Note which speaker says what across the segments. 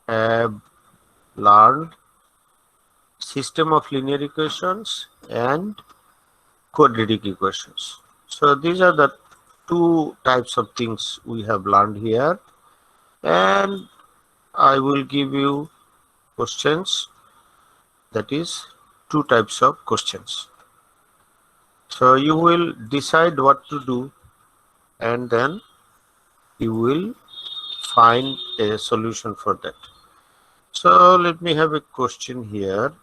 Speaker 1: have learned system of linear equations and quadratic equations. So these are the two types of things we have learned here, and I will give you questions, that is two types of questions. So you will decide what to do, and then you will find a solution for that. So let me have a question here.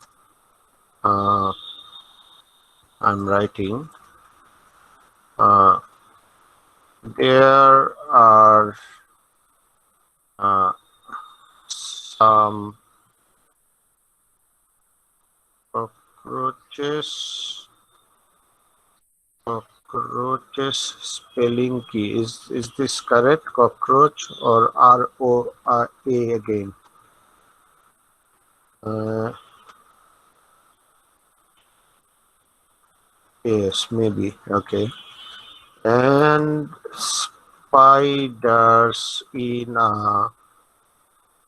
Speaker 1: I'm writing. Uh, there are some cockroaches. Cockroaches spelling key. Is this correct? Cockroach or ROA again? Yes, maybe. Okay. And spiders in a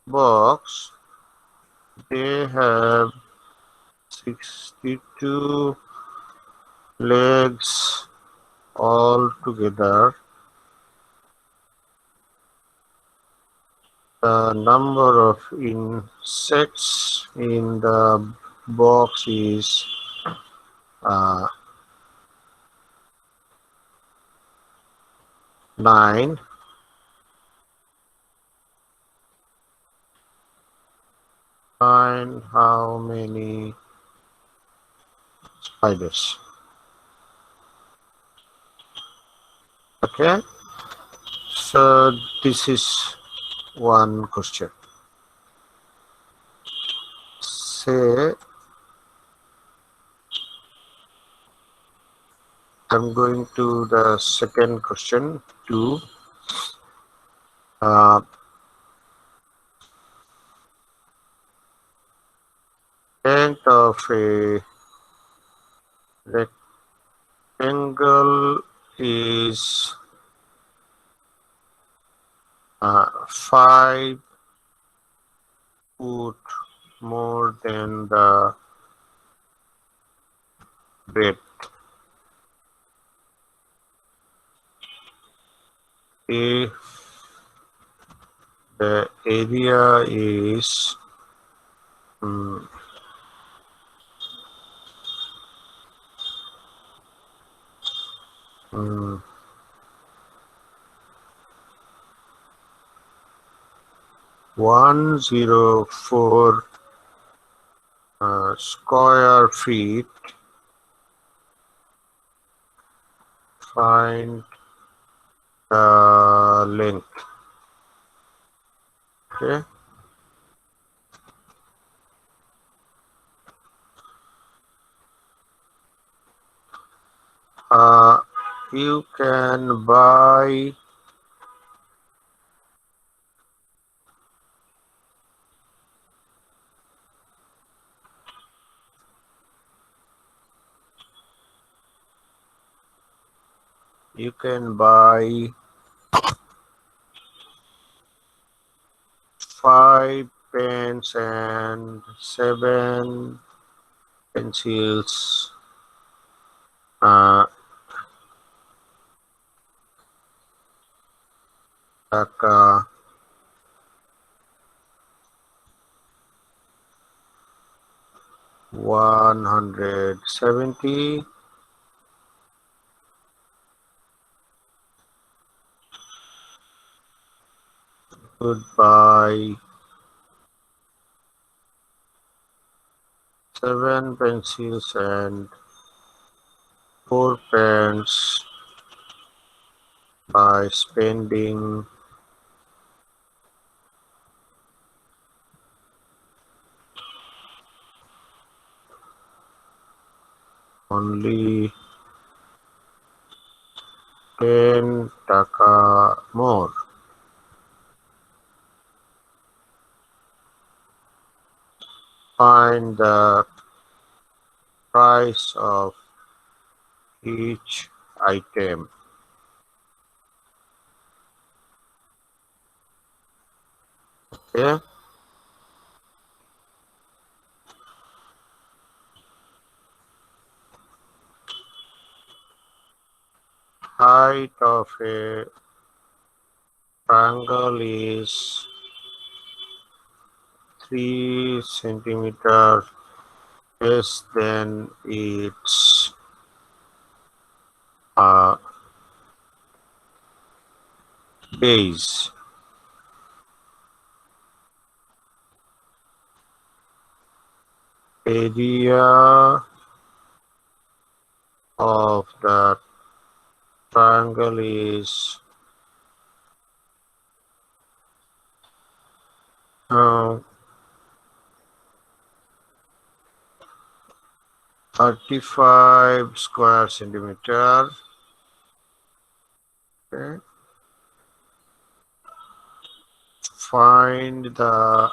Speaker 1: box. They have 62 legs all together. The number of insects in the box is 9. Find how many spiders. Okay, so this is one question. Say I'm going to the second question to length of a rectangle is 5 foot more than the breadth. If the area is 104 square feet, find the length. Okay. You can buy you can buy 5 pens and 7 pencils like 170. Goodbye. 7 pencils and 4 pens by spending only 10 taka more. Find the price of each item. Okay. Height of a triangle is 3 centimeter less than its base. Area of the triangle is 35 square centimeter. Okay. Find the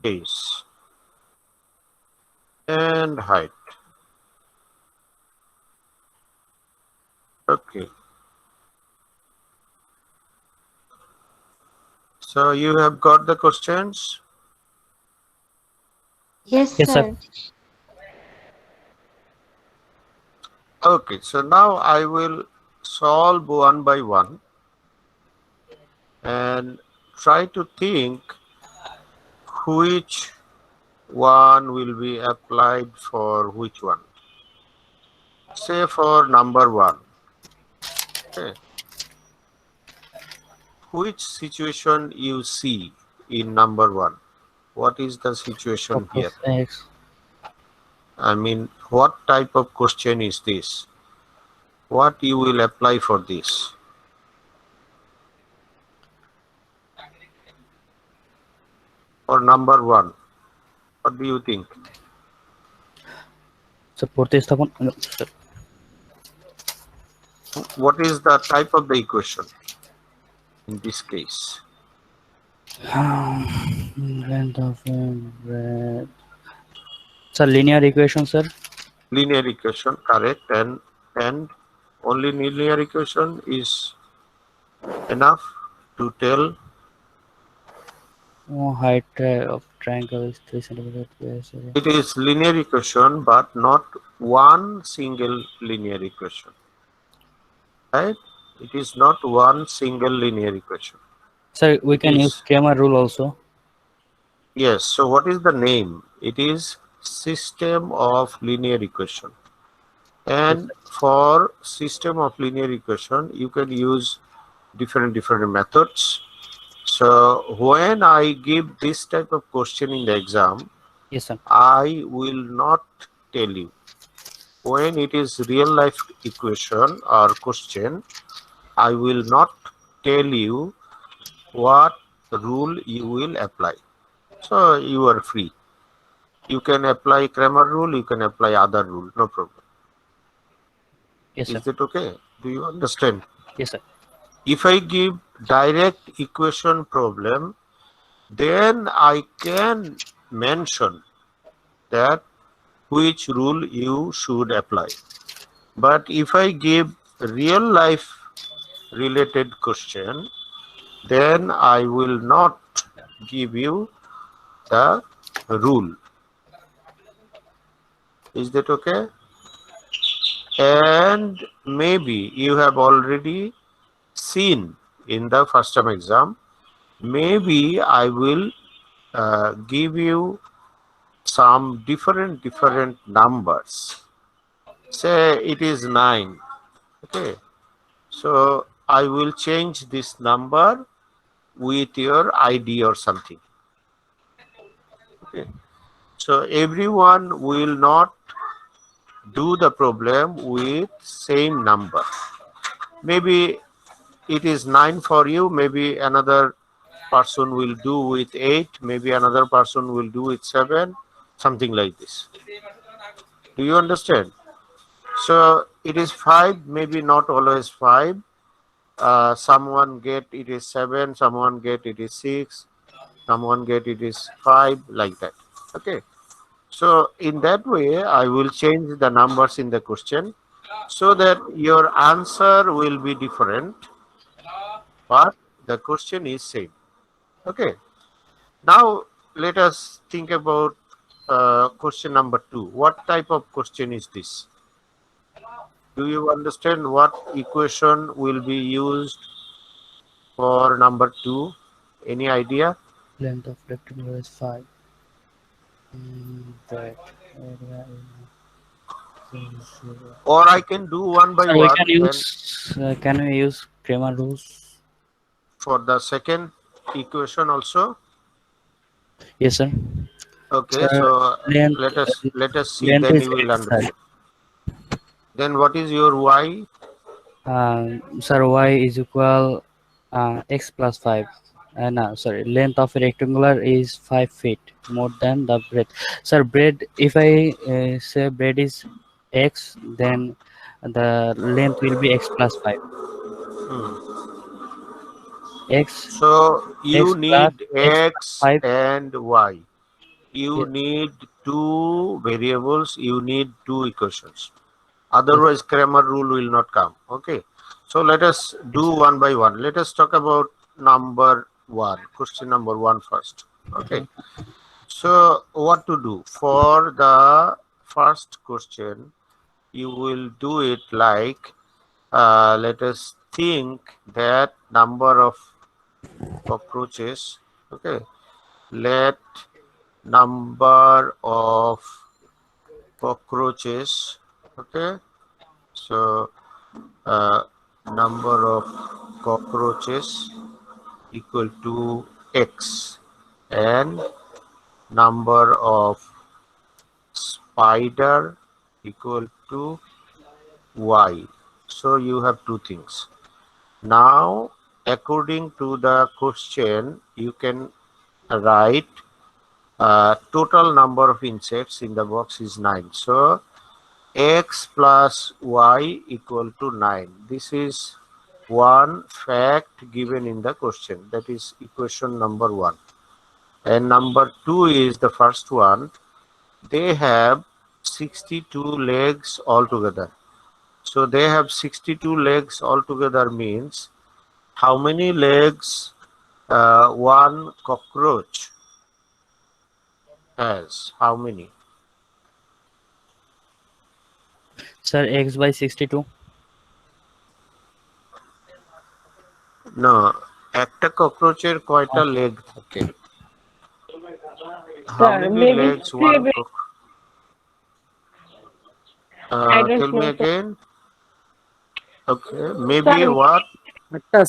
Speaker 1: base and height. Okay. So you have got the questions?
Speaker 2: Yes,
Speaker 3: Yes, sir.
Speaker 2: sir.
Speaker 1: Okay, so now I will solve one by one and try to think which one will be applied for which one. Say for number one. Okay. Which situation you see in number one? What is the situation here?
Speaker 3: Suppose X.
Speaker 1: I mean, what type of question is this? What you will apply for this? For number one, what do you think?
Speaker 3: So প্রতিস্থাপন no, sir.
Speaker 1: What is the type of the equation in this case?
Speaker 3: Length of breadth. Sir, linear equation, sir.
Speaker 1: Linear equation, correct, and only linear equation is enough to tell.
Speaker 3: Height of triangle is 3 centimeter. Yes,
Speaker 1: It is linear equation, but not one single linear equation, right? It is not one single linear equation.
Speaker 3: sir, we
Speaker 1: It
Speaker 3: can use
Speaker 1: is,
Speaker 3: Kramer rule also.
Speaker 1: yes. So what is the name? It is system of linear equation.
Speaker 3: Yes,
Speaker 1: And
Speaker 3: sir.
Speaker 1: for system of linear equation, you can use different methods. So when I give this type of question in the exam,
Speaker 3: Yes, sir.
Speaker 1: I will not tell you. When it is real life equation or question, I will not tell you what rule you will apply. So you are free. You can apply Kramer rule, you can apply other rule, no problem.
Speaker 3: Yes, sir.
Speaker 1: Is it okay? Do you understand?
Speaker 3: Yes, sir.
Speaker 1: If I give direct equation problem, then I can mention that which rule you should apply. But if I give real life related question, then I will not give you the rule. Is that okay? And maybe you have already seen in the first term exam, maybe I will give you some different numbers. Say it is 9. Okay. So I will change this number with your ID or something. Okay. So everyone will not do the problem with same number. Maybe it is 9 for you, maybe another person will do with 8, maybe another person will do with 7, something like this. Do you understand? So it is 5, maybe not always 5. Someone get it is 7, someone get it is 6, someone get it is 5, like that. Okay. So in that way, I will change the numbers in the question so that your answer will be different, but the question is same. Okay. Now let us think about question number 2. What type of question is this? Do you understand what equation will be used for number 2? Any idea?
Speaker 3: Length of rectangle is 5. That area is 0.
Speaker 1: Or I can do one by
Speaker 3: Sir, we
Speaker 1: one. Then
Speaker 3: can we use Kramer rules?
Speaker 1: for the second equation also.
Speaker 3: Yes, sir.
Speaker 1: Okay,
Speaker 3: Sir,
Speaker 1: so
Speaker 3: length
Speaker 1: let us see.
Speaker 3: length
Speaker 1: Then
Speaker 3: is
Speaker 1: you will
Speaker 3: 8, sir.
Speaker 1: understand. Then what is your y?
Speaker 3: Sir, y is equal x plus 5. No, sorry, length of a rectangular is 5 feet more than the breadth. Sir, breadth, if I say breadth is x, then the length will be x plus 5.
Speaker 1: Hmm.
Speaker 3: x
Speaker 1: So you
Speaker 3: x plus
Speaker 1: need
Speaker 3: x plus
Speaker 1: x
Speaker 3: 5.
Speaker 1: and y. You
Speaker 3: Yes,
Speaker 1: need two variables. You need two equations.
Speaker 3: yes,
Speaker 1: Otherwise, Kramer rule will not come. Okay. So let us
Speaker 3: yes,
Speaker 1: do
Speaker 3: sir.
Speaker 1: one by one. Let us talk about number 1. Question number 1 first. Okay.
Speaker 3: Okay.
Speaker 1: So what to do for the first question? You will do it like let us think that number of cockroaches. Okay. Let number of cockroaches. Okay. So uh, number of cockroaches equal to x and number of spider equal to y. So you have two things. Now, according to the question, you can write total number of insects in the box is 9. So x plus y equal to 9. This is one fact given in the question. That is equation number 1. And number 2 is the first one. They have 62 legs altogether. So they have 62 legs altogether means how many legs one cockroach has? How many?
Speaker 3: Sir, x by 62.
Speaker 1: No, একটা cockroach কয়টা leg থাকে? How
Speaker 2: Sir,
Speaker 1: many
Speaker 2: maybe
Speaker 1: legs one
Speaker 2: seven.
Speaker 1: cock?
Speaker 2: I don't
Speaker 1: Tell me
Speaker 2: know, sir.
Speaker 1: again. Okay, maybe
Speaker 2: Sir,
Speaker 1: what?
Speaker 4: Atta,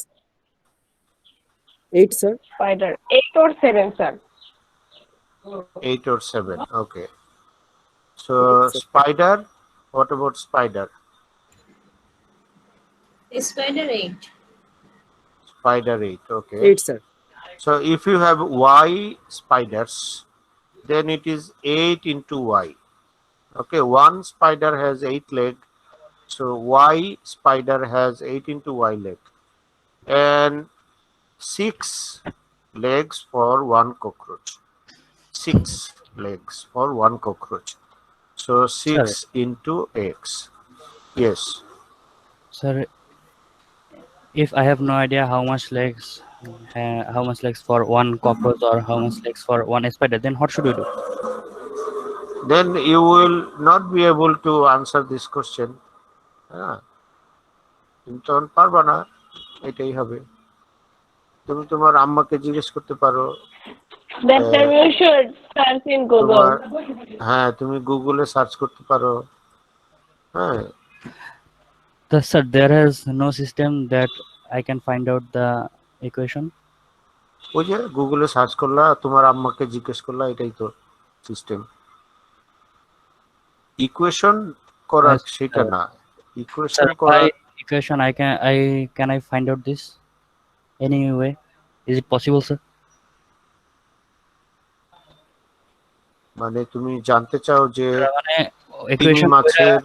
Speaker 4: 8, sir.
Speaker 2: spider. 8 or 7, sir.
Speaker 1: 8 or 7. Okay.
Speaker 4: 8,
Speaker 1: So
Speaker 4: sir.
Speaker 1: spider. What about spider?
Speaker 5: Spider 8.
Speaker 1: Spider 8. Okay.
Speaker 4: 8, sir.
Speaker 1: So if you have y spiders, then it is 8 into y. Okay, one spider has 8 leg, so y spider has 8 into y leg, and 6 legs for one cockroach. 6 legs for one cockroach. So
Speaker 3: Sir,
Speaker 1: 6 into x. Yes.
Speaker 3: sir, if I have no idea how much legs for one cockroach or how much legs for one spider, then what should we do?
Speaker 1: Then you will not be able to answer this question. হ্যাঁ, তুমি তখন পারবা না, এটাই হবে। তুমি তোমার আম্মাকে জিজ্ঞেস করতে পারো,
Speaker 2: That time you should search in
Speaker 1: তোমার,
Speaker 2: Google.
Speaker 1: হ্যাঁ, তুমি গুগলে সার্চ করতে পারো। হ্যাঁ,
Speaker 3: Sir, there is no system that I can find out the equation.
Speaker 1: ওই যে গুগলে সার্চ করলা, তোমার আম্মাকে জিজ্ঞেস করলা, এটাই তো সিস্টেম। ইকুয়েশন করা
Speaker 3: As
Speaker 1: সেটা না,
Speaker 3: sir,
Speaker 1: ইকুয়েশন করা
Speaker 3: by equation, I find out this any way? Is it possible, sir?
Speaker 1: মানে তুমি জানতে চাও যে
Speaker 3: মানে
Speaker 1: তিমি
Speaker 3: equation কইরা
Speaker 1: মাছের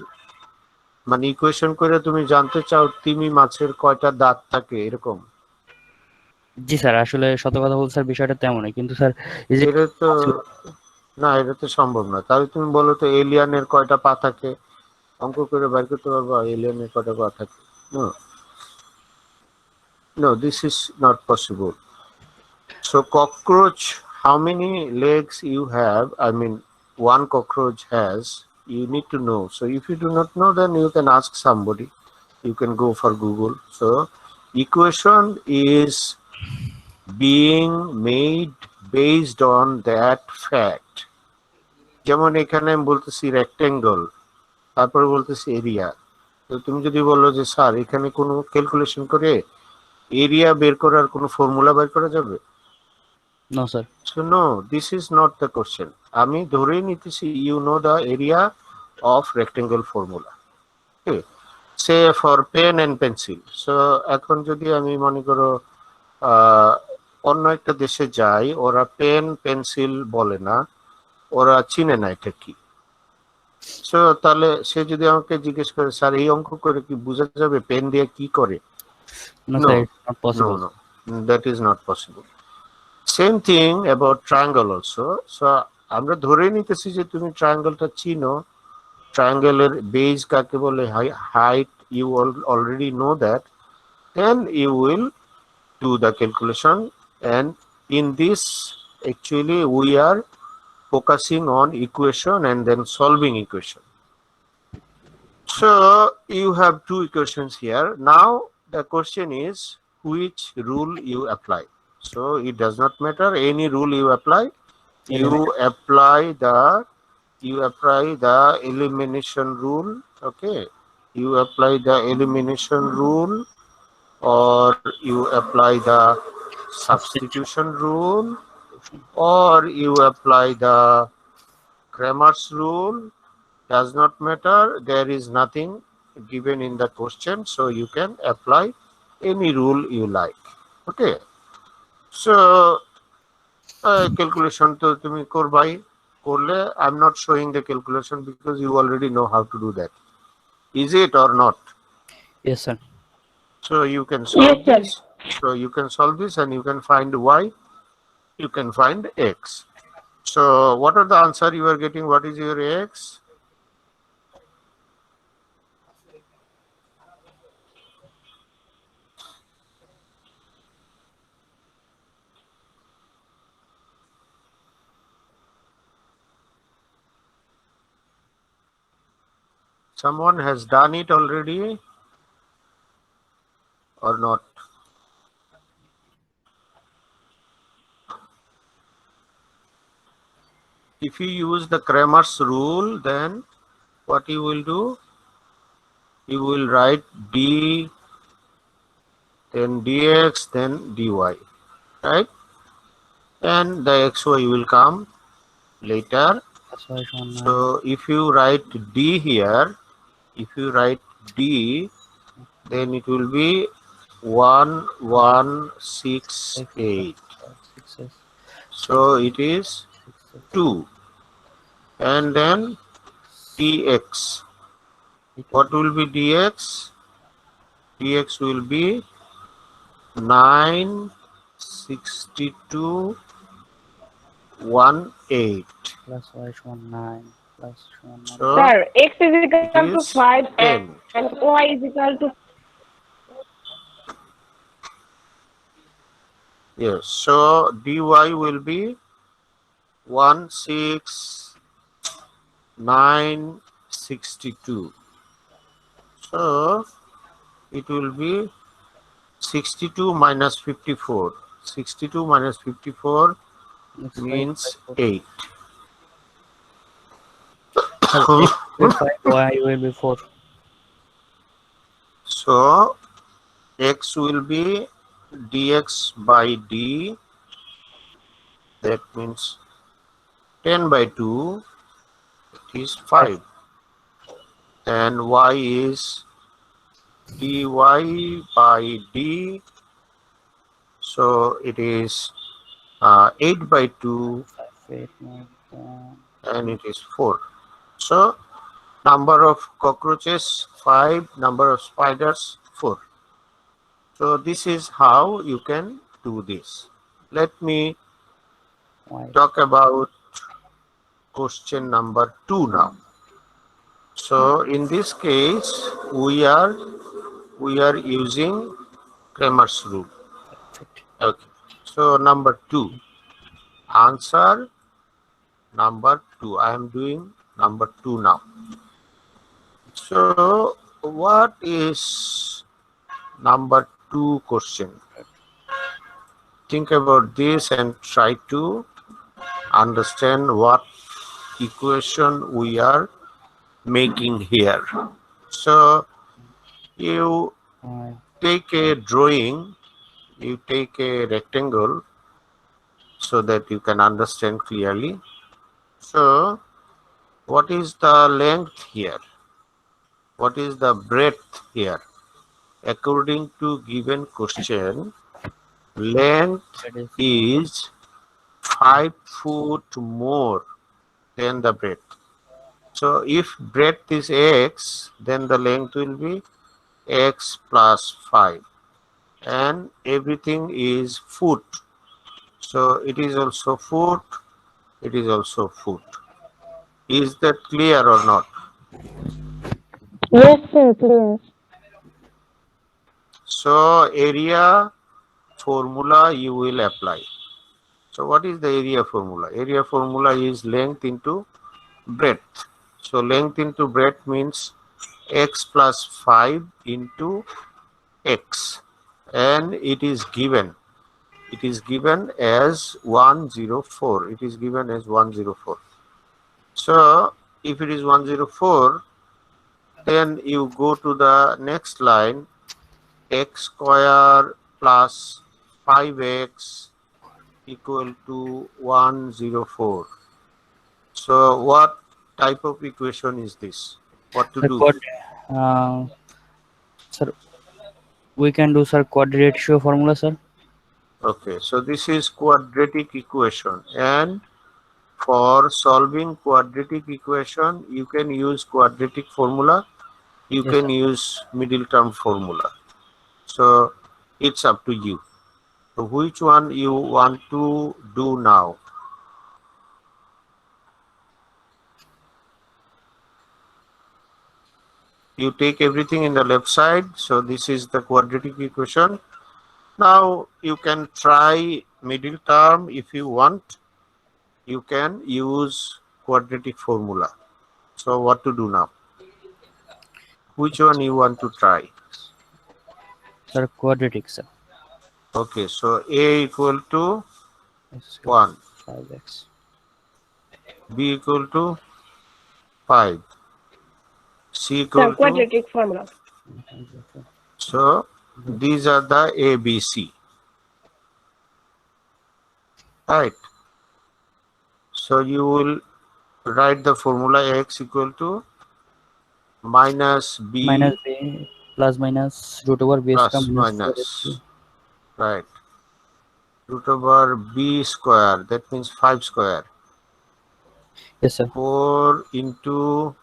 Speaker 1: মানে ইকুয়েশন করে তুমি জানতে চাও তিমি মাছের কয়টা দাঁত থাকে এরকম?
Speaker 3: জি স্যার, আসলে সত কথা বলতে স্যার বিষয়টা তেমনই, কিন্তু স্যার এই যে
Speaker 1: এটা তো না, এটা তো সম্ভব না। তাহলে তুমি বলো তো এলিয়ানের কয়টা পা থাকে, অঙ্ক করে বের করতে পারবা এলিয়ানের কয়টা পা থাকে? No, no, this is not possible. So cockroach, how many legs you have? I mean, one cockroach has. You need to know. So if you do not know, then you can ask somebody. You can go for Google. So equation is being made based on that fact. যেমন এখানে আমি বলতেছি rectangle, তারপরে বলতেছি area. তো তুমি যদি বলো যে স্যার এখানে কোনো ক্যালকুলেশন করে এরিয়া বের করার কোনো ফর্মুলা বের করা যাবে?
Speaker 3: No sir.
Speaker 1: So no, this is not the question. আমি ধরেই নিতেছি you know the area of rectangle formula. Okay. Say for pen and pencil. So এখন যদি আমি মনে করো অন্য একটা দেশে যাই, ওরা পেন পেন্সিল বলে না, ওরা চিনে না এটা কি। সো তাহলে সে যদি আমাকে জিজ্ঞেস করে স্যার এই অঙ্ক করে কি বোঝা যাবে পেন দিয়ে কি করে?
Speaker 3: No
Speaker 1: No,
Speaker 3: sir, it's not
Speaker 1: no,
Speaker 3: possible.
Speaker 1: no, that is not possible. Same thing about triangle also. So আমরা ধরে নিতেছি যে তুমি ট্রায়াঙ্গেলটা চিনো, ট্রায়াঙ্গেলের বেজ কাকে বলে, height you already know that, then you will do the calculation. And in this actually we are focusing on equation and then solving equation. So you have two equations here. Now the question is which rule you apply. So it does not matter any rule you apply. You apply the elimination rule. Okay, you apply the elimination rule, or you apply the substitution rule, or you apply the Cramer's rule. Does not matter. There is nothing given in the question, so you can apply any rule you like. Okay, so calculation to তুমি করবাই, করলে I'm not showing the calculation because you already know how to do that. Is it or not?
Speaker 3: Yes sir.
Speaker 1: So you can solve
Speaker 2: Yes, sir.
Speaker 1: this. So you can solve this and you can find y, you can find x. So what are the answer you are getting? What is your x? Someone has done it already or not? If you use the Cramer's rule, then what you will do? You will write d, then dx, then dy, right? And the xy will come later. So if you write d here, if you write d, then it will be 1168. So it is 2. And then dx. What will be dx? Dx will be 962 18.
Speaker 3: Plus y is 9 plus 1.
Speaker 1: So
Speaker 2: Sir, x is equal
Speaker 1: it
Speaker 2: to
Speaker 1: is
Speaker 2: 5
Speaker 1: 10.
Speaker 2: and y is equal to
Speaker 1: Yes. So dy will be 16962. So it will be 62 minus 54. 62 minus 54 means 8.
Speaker 3: Sir, x will be 5, y will be 4.
Speaker 1: So x will be dx by d, that means 10 by 2, it is 5. And y is dy by d, so it is 8 by 2,
Speaker 3: 5, 8, 9, 10.
Speaker 1: and it is 4. So Number of cockroaches 5, number of spiders 4. So this is how you can do this. Let me
Speaker 3: Why?
Speaker 1: talk about question number 2 now. So in this case we are using Cramer's rule. Okay. So number 2, answer number 2. I am doing number 2 now. So what is number 2 question? Think about this and try to understand what equation we are making here. So you
Speaker 3: Why?
Speaker 1: take a drawing, you take a rectangle so that you can understand clearly. So what is the length here? What is the breadth here? According to given question, length
Speaker 3: That is
Speaker 1: is 5 foot more than the breadth. So if breadth is x, then the length will be x plus 5, and everything is foot. So it is also foot, it is also foot. Is that clear or not?
Speaker 2: Yes, sir, clear.
Speaker 1: So area formula you will apply. So what is the area formula? Area formula is length into breadth. So length into breadth means x plus 5 into x, and it is given as 104. It is given as 104. So if it is 104, then you go to the next line, x square plus 5x equal to 104. So what type of equation is this? What to
Speaker 3: sir,
Speaker 1: do?
Speaker 3: sir, we can do sir quadratic ratio formula, sir.
Speaker 1: Okay, so this is quadratic equation, and for solving quadratic equation you can use quadratic formula, you
Speaker 3: Yes,
Speaker 1: can
Speaker 3: sir.
Speaker 1: use middle term formula. So it's up to you. So which one you want to do now? You take everything in the left side. So this is the quadratic equation. Now you can try middle term. If you want, you can use quadratic formula. So what to do now? Which one you want to try?
Speaker 3: Sir, quadratic, sir.
Speaker 1: Okay, so a equal to
Speaker 3: X equal
Speaker 1: 1,
Speaker 3: 5x.
Speaker 1: b equal to 5, c
Speaker 2: Sir,
Speaker 1: equal to,
Speaker 2: quadratic formula.
Speaker 1: so these are the a, b, c, right? So you will write the formula x equal to minus
Speaker 3: Minus
Speaker 1: b
Speaker 3: b plus minus root over b square
Speaker 1: plus
Speaker 3: minus 4ac.
Speaker 1: minus, right? Root over b square, that means 5 square.
Speaker 3: Yes, sir.
Speaker 1: 4 into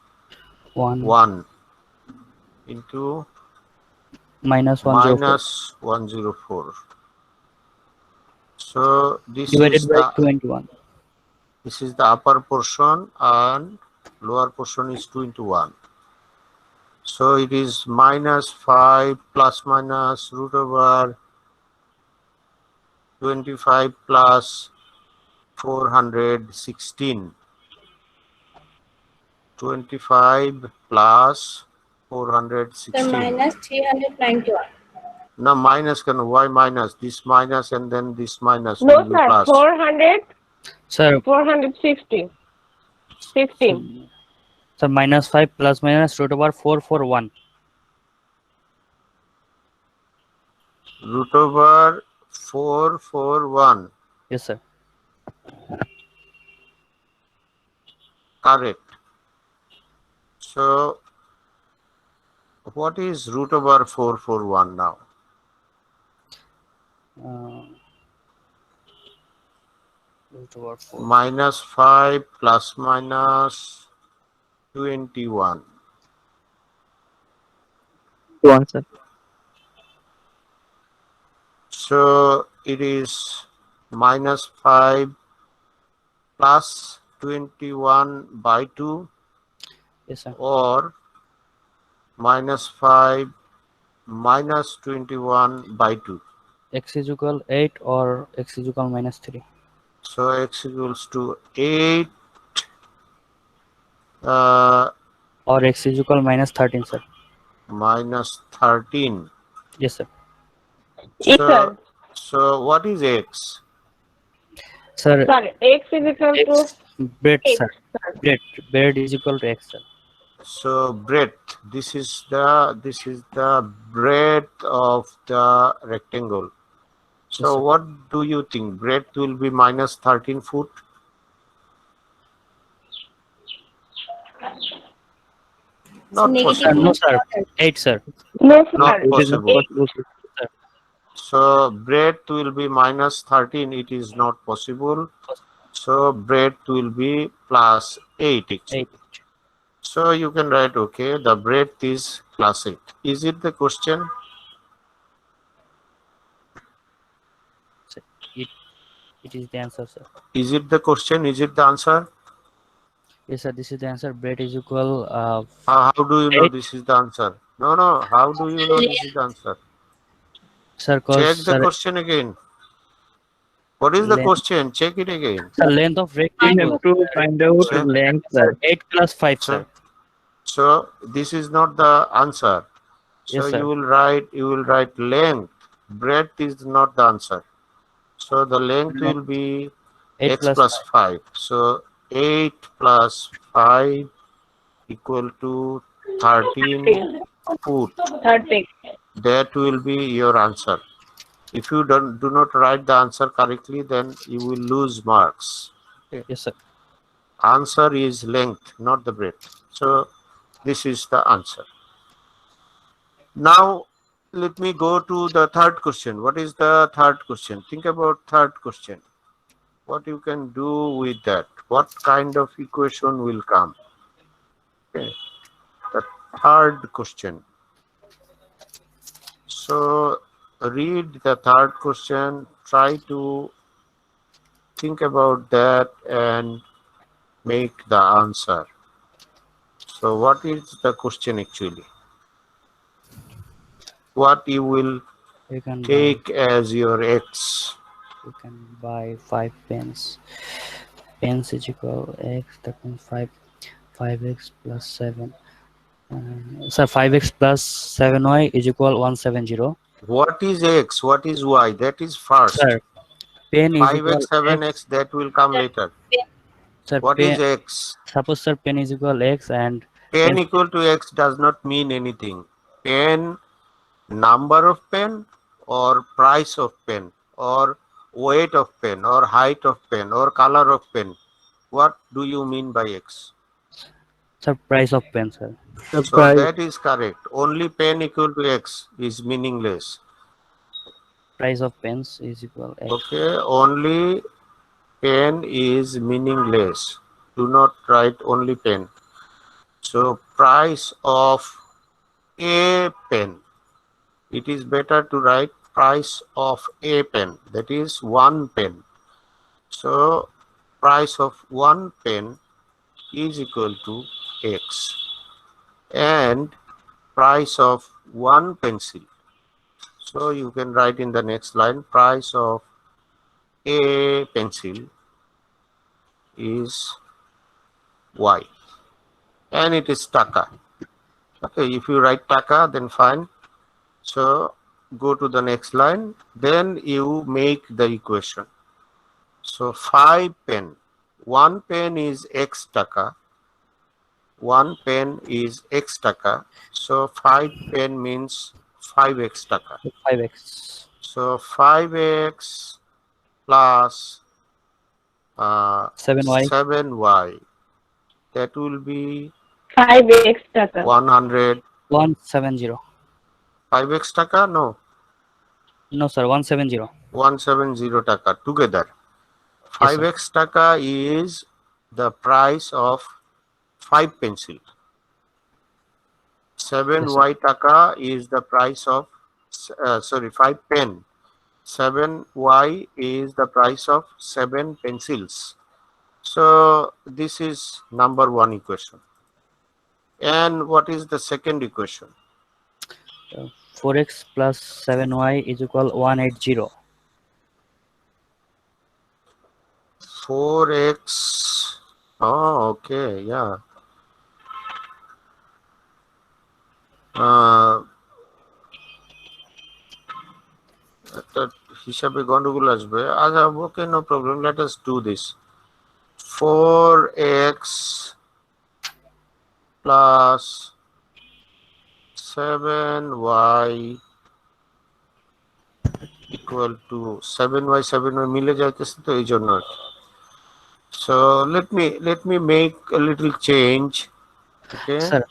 Speaker 3: 1
Speaker 1: 1 into
Speaker 3: minus 104
Speaker 1: minus 104. So
Speaker 3: divided by 2 into 1.
Speaker 1: this is the upper portion, and lower portion is 2 into 1. So it is minus 5 plus minus root over 25 plus 416. 25 plus
Speaker 2: Sir,
Speaker 1: 416.
Speaker 2: minus 391.
Speaker 1: Now minus can, why minus? This minus and then this minus will
Speaker 2: No,
Speaker 1: be
Speaker 2: sir,
Speaker 1: plus.
Speaker 2: 400,
Speaker 3: Sir,
Speaker 2: 460. 16.
Speaker 3: sir, sir, minus 5 plus minus root over 441.
Speaker 1: Root over 441.
Speaker 3: Yes, sir.
Speaker 1: Correct. So what is root over 441 now?
Speaker 3: Uh, root over 4.
Speaker 1: Minus 5 plus minus 21.
Speaker 4: 1, sir.
Speaker 1: So it is minus 5 plus 21 by 2
Speaker 3: Yes, sir.
Speaker 1: or minus 5 minus 21 by 2.
Speaker 3: X is equal 8 or x is equal minus 3.
Speaker 1: So x equals to 8 uh,
Speaker 3: Or x is equal minus 13, sir.
Speaker 1: minus 13.
Speaker 3: Yes, sir.
Speaker 2: Yes,
Speaker 1: So,
Speaker 2: sir.
Speaker 1: so what is x?
Speaker 3: Sir,
Speaker 2: Sir, X is equal to
Speaker 3: x breadth,
Speaker 2: 8,
Speaker 3: sir.
Speaker 2: sir.
Speaker 3: Breadth is equal to x, sir.
Speaker 1: So breadth. This is the breadth of the rectangle.
Speaker 3: Yes,
Speaker 1: So
Speaker 3: sir.
Speaker 1: what do you think? Breadth will be minus 13 foot? Not
Speaker 2: Negative
Speaker 3: No,
Speaker 1: possible.
Speaker 3: sir. 8, sir.
Speaker 2: No,
Speaker 1: Not
Speaker 2: sir.
Speaker 4: It is not
Speaker 1: possible.
Speaker 4: possible, sir.
Speaker 3: Sir.
Speaker 1: So breadth will be minus 13. It is not possible. So breadth will be plus 8
Speaker 3: 8.
Speaker 1: actually. So you can write, okay, the breadth is plus 8. Is it the question?
Speaker 3: Sir, it is the answer, sir.
Speaker 1: Is it the question? Is it the answer?
Speaker 3: Yes, sir. This is the answer. Breadth is equal
Speaker 1: How do you know
Speaker 3: 8.
Speaker 1: this is the answer? No, no. How do you know this is the answer?
Speaker 3: Sir, cause
Speaker 1: Check the
Speaker 3: sir,
Speaker 1: question again. What is the
Speaker 3: length,
Speaker 1: question? Check it again.
Speaker 3: sir, length of
Speaker 4: We have
Speaker 3: rectangle.
Speaker 4: to find out
Speaker 1: So,
Speaker 4: length,
Speaker 3: Sir,
Speaker 4: sir.
Speaker 3: 8 plus 5,
Speaker 1: so,
Speaker 3: sir.
Speaker 1: so this is not the answer. So
Speaker 3: Yes, sir.
Speaker 1: you will write length. Breadth is not the answer. So the length will be
Speaker 3: 8
Speaker 1: x
Speaker 3: plus
Speaker 1: plus
Speaker 3: 5.
Speaker 1: 5. So 8 plus 5 equal to 13
Speaker 2: 13.
Speaker 1: foot.
Speaker 2: 13.
Speaker 1: That will be your answer. If you do not write the answer correctly, then you will lose marks. Okay.
Speaker 3: Yes, sir.
Speaker 1: Answer is length, not the breadth. So this is the answer. Now let me go to the third question. What is the third question? Think about third question. What you can do with that? What kind of equation will come? Okay. The third question. So read the third question, try to think about that and make the answer. So what is the question actually? What you will
Speaker 3: You can buy
Speaker 1: take as your x?
Speaker 3: 5 pens. Pens is equal x, that means 5x plus 7. Sir, 5x plus 7y is equal 170.
Speaker 1: What is x? What is y? That is first.
Speaker 3: Sir, pen is equal
Speaker 1: 5x, 7x,
Speaker 3: x.
Speaker 1: that will come later.
Speaker 3: Sir,
Speaker 1: What is
Speaker 3: pen,
Speaker 1: x?
Speaker 3: suppose sir, pen is equal x and
Speaker 1: Pen
Speaker 3: pen.
Speaker 1: equal to x does not mean anything. Pen, number of pen or price of pen or weight of pen or height of pen or color of pen. What do you mean by x?
Speaker 3: Sir, price of pen, sir.
Speaker 4: The
Speaker 1: So
Speaker 4: price.
Speaker 1: that is correct. Only pen equal to x is meaningless.
Speaker 3: Price of pens is equal x.
Speaker 1: Okay, only pen is meaningless. Do not write only pen. So price of a pen. It is better to write price of a pen. That is one pen. So price of one pen is equal to x. And price of one pencil. So you can write in the next line, price of a pencil is y. And it is taka. Okay, if you write taka, then fine. So go to the next line. Then you make the equation. So 5 pen. One pen is x taka. One pen is x taka. So 5 pen means 5x taka.
Speaker 3: 5x.
Speaker 1: So 5x plus
Speaker 3: 7y.
Speaker 1: 7y. That will be
Speaker 2: 5x taka.
Speaker 1: 100.
Speaker 3: 170.
Speaker 1: 5x taka? No.
Speaker 3: No, sir, 170.
Speaker 1: 170 taka together.
Speaker 3: Yes, sir.
Speaker 1: 5x taka is the price of 5 pencil. 7
Speaker 3: Yes, sir.
Speaker 1: y taka is the price of, 5 pen. 7 y is the price of 7 pencils. So this is number one equation. And what is the second equation?
Speaker 3: 4x plus 7y is equal 180.
Speaker 1: 4x. Oh, okay, yeah. একটা হিসাবে গন্ডগোল আসবে। আচ্ছা, okay, no problem. Let us do this. 4x plus 7y equal to 7y 7y মিলে যাইতেছে তো এই জন্য আর কি। So let me make a little change. Okay.
Speaker 3: Sir,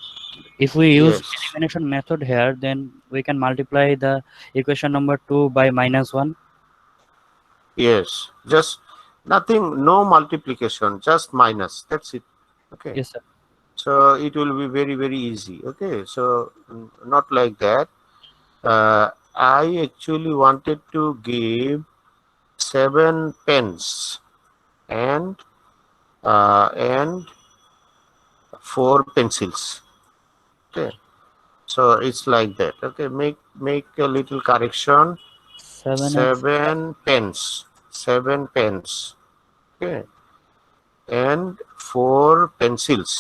Speaker 3: if we use
Speaker 1: Yes.
Speaker 3: elimination method here, then we can multiply the equation number 2 by -1.
Speaker 1: Yes. Just nothing, no multiplication, just minus. That's it. Okay.
Speaker 3: Yes, sir.
Speaker 1: So it will be very, very easy. Okay. So not like that. I actually wanted to give 7 pens and 4 pencils. Okay. So it's like that. Okay. Make a little correction.
Speaker 3: 7x
Speaker 1: 7 pens. 7 pens. Okay. And 4 pencils.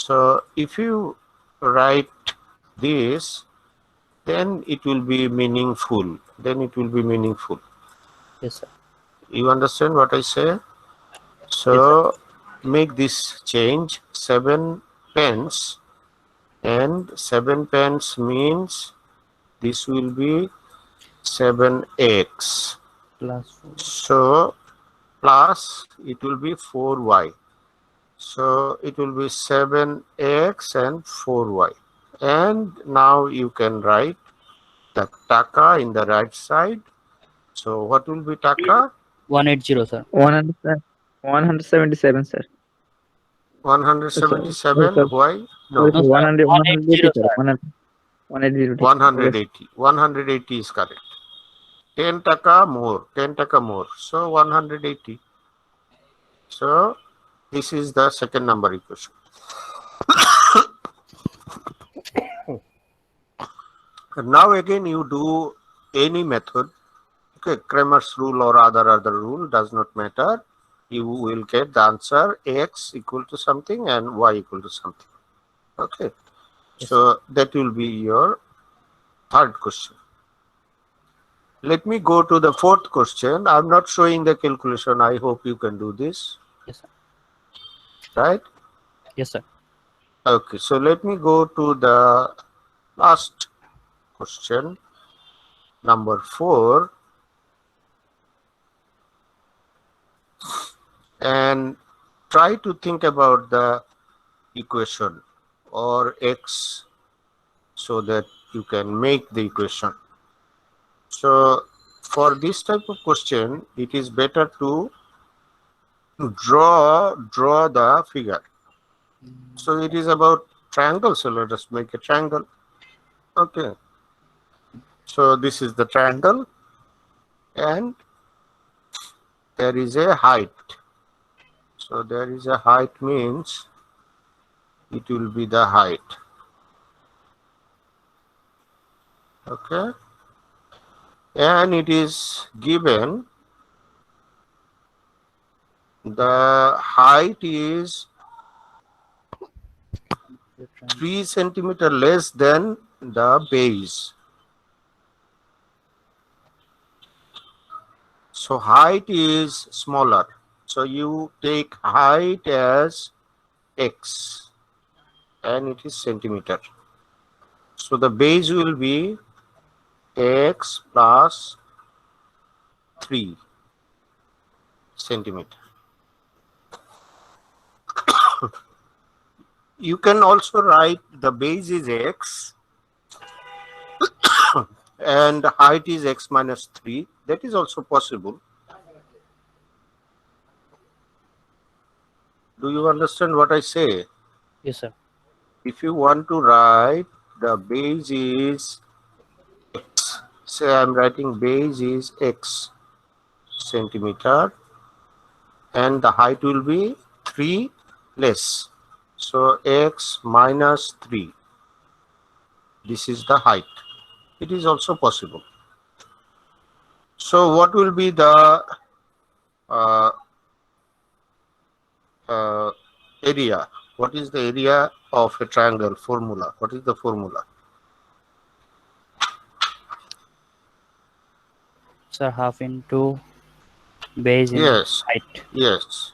Speaker 1: So if you write this, then it will be meaningful. Then it will be meaningful.
Speaker 3: Yes, sir.
Speaker 1: You understand what I say? So
Speaker 3: Yes, sir.
Speaker 1: make this change. 7 pence, and 7 pence means this will be 7x.
Speaker 3: Plus 4.
Speaker 1: So plus it will be 4y. So it will be 7x and 4y. And now you can write the taka in the right side. So what will be taka?
Speaker 3: 180, sir.
Speaker 4: 100, 177, sir. Sorry,
Speaker 1: 177. Why? No,
Speaker 3: No, sir.
Speaker 4: 100,
Speaker 3: 180,
Speaker 4: 180, sir.
Speaker 3: sir.
Speaker 4: 100, 180. Okay,
Speaker 1: 180. 180 is correct. 10 taka more. 10 taka more. So 180. So this is the second number equation. Now again you do any method. Okay, Kramer's rule or other rule does not matter. You will get the answer x equal to something and y equal to something. Okay.
Speaker 3: Yes,
Speaker 1: So that will be your third question. Let me go to the fourth question. I'm not showing the calculation. I hope you can do this.
Speaker 3: Yes, sir.
Speaker 1: Right?
Speaker 3: Yes, sir.
Speaker 1: Okay, so let me go to the last question, number 4, and try to think about the equation or x so that you can make the equation. So for this type of question, it is better to draw the figure. So it is about triangle, so let us make a triangle. Okay. So this is the triangle, and there is a height. So there is a height means it will be the height. Okay. And it is given the height is 3 centimeter less than the base. So height is smaller. So you take height as x and it is centimeter. So the base will be x plus 3 centimeter. You can also write the base is x and height is x minus 3. That is also possible. Do you understand what I say?
Speaker 3: Yes, sir.
Speaker 1: if you want to write the base is x, say I'm writing base is x centimeter and the height will be 3 less. So x minus 3. This is the height. It is also possible. So what will be the uh, area? What is the area of a triangle? Formula. What is the formula?
Speaker 3: Sir, half into base into
Speaker 1: Yes.
Speaker 3: height.
Speaker 1: Yes.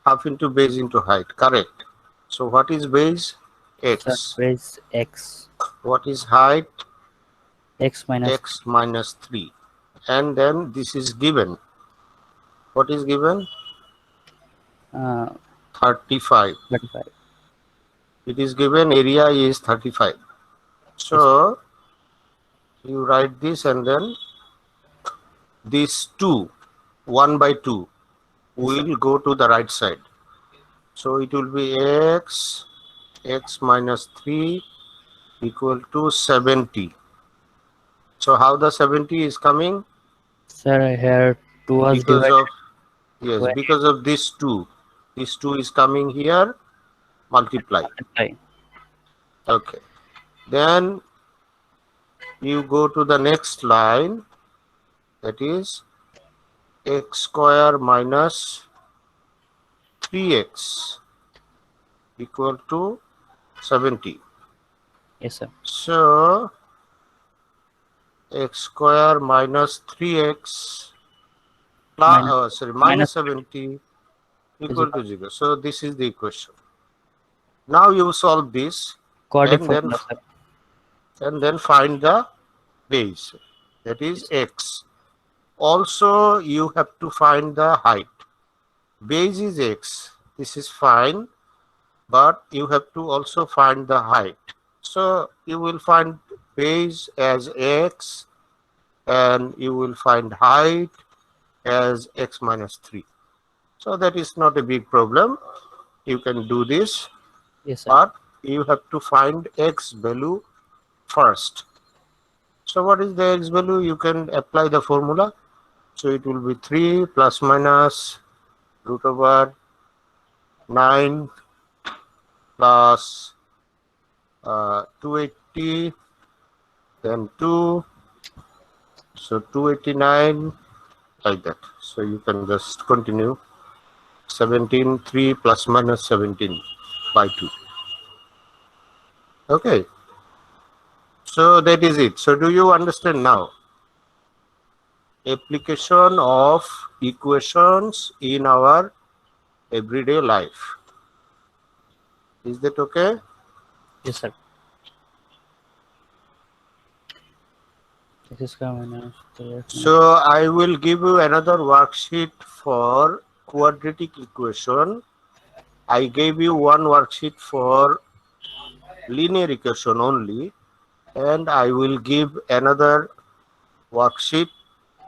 Speaker 1: Half into base into height. Correct. So what is base?
Speaker 3: Sir,
Speaker 1: X.
Speaker 3: base x.
Speaker 1: What is height?
Speaker 3: X minus
Speaker 1: X minus 3. And then this is given. What is given? 35.
Speaker 3: 35.
Speaker 1: It is given area is 35. So you write this and then this 2, 1 by 2
Speaker 3: Yes, sir.
Speaker 1: will go to the right side. So it will be x minus 3 equal to 70. So how the 70 is coming?
Speaker 3: Sir, here 2 was
Speaker 1: Because
Speaker 3: divided
Speaker 1: of, yes,
Speaker 3: by
Speaker 1: because of this 2. This 2 is coming here, multiply.
Speaker 3: multiply.
Speaker 1: Okay. Then you go to the next line, that is x square minus 3x equal to 70.
Speaker 3: Yes, sir.
Speaker 1: So x square minus 3x minus
Speaker 3: Minus
Speaker 1: 70
Speaker 3: is
Speaker 1: equal
Speaker 3: equal
Speaker 1: to 0. So this is the equation. Now you solve this
Speaker 3: quadratic
Speaker 1: and
Speaker 3: formula, sir.
Speaker 1: then find the base, that is x. Also you have to find the height. Base is x. This is fine, but you have to also find the height. So you will find base as x and you will find height as x minus 3. So that is not a big problem. You can do this,
Speaker 3: Yes, sir.
Speaker 1: but you have to find x value first. So what is the x value? You can apply the formula. So it will be 3 plus minus root over 9 plus 280, then 2, so 289, like that. So you can just continue. 17, 3 plus minus 17 by 2. Okay. So that is it. So do you understand now? Application of equations in our everyday life. Is that okay?
Speaker 3: Yes, sir. This is minus 3x.
Speaker 1: So I will give you another worksheet for quadratic equation. I gave you one worksheet for linear equation only, and I will give another worksheet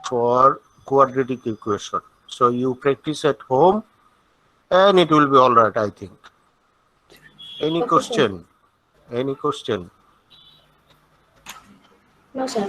Speaker 1: for quadratic equation. So you practice at home and it will be all right, I think. Any
Speaker 2: Okay, sir.
Speaker 1: question? Any question?
Speaker 2: No, sir.